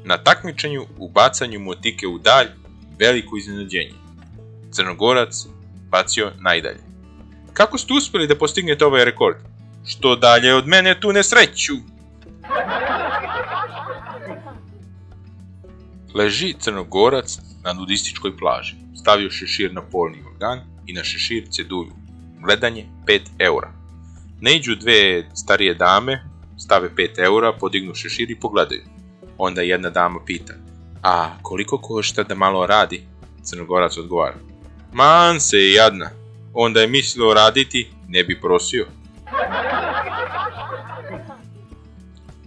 Na takmičenju u bacanju motike u dalj veliko iznenađenje. Crnogorac bacio najdalje. Kako ste uspjeli da postignete ovaj rekord? Što dalje od mene tu nesreću? Leži Crnogorac na nudističkoj plaži. Stavio šešir na polni organ i na šešir cedulju. Gledanje 5 eura. Naiđu dve starije dame, stave 5 eura, podignu šešir i pogledaju. Onda jedna dama pita: a koliko košta da malo radi? Crnogorac odgovara: man se jadna, onda je mislio raditi, ne bi prosio.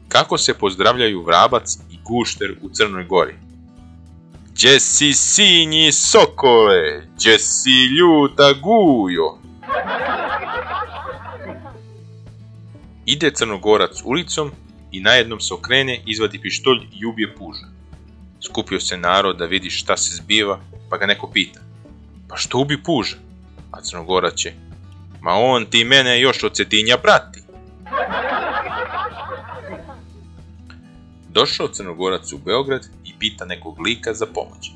Kako se pozdravljaju vrabac i gušter u Crnoj Gori? Gdje si sinji sokole, gdje si ljuta gujo? Ide Crnogorac ulicom i najednom se okrene, izvadi pištolj i ubije puža. Skupio se narod da vidi šta se zbiva, pa ga neko pita: pa što ubi puža? A Crnogorac će: ma on ti mene još od Cetinja prati. Došao Crnogorac u Beograd i pita nekog lika za pomoć: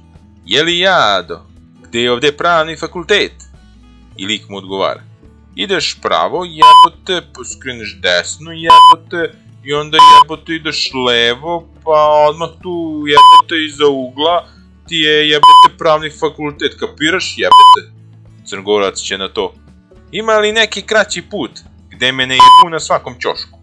je li jado, gdje je ovdje pravni fakultet? I lik mu odgovara: ideš pravo, jebote, skreneš desno, jebote, i onda jebote ideš levo, pa odmah tu jebote iza ugla ti je jebote pravni fakultet, kapiraš jebote? Crnogorac će na to: ima li neki kraći put, gdje me ne jebu na svakom ćošku?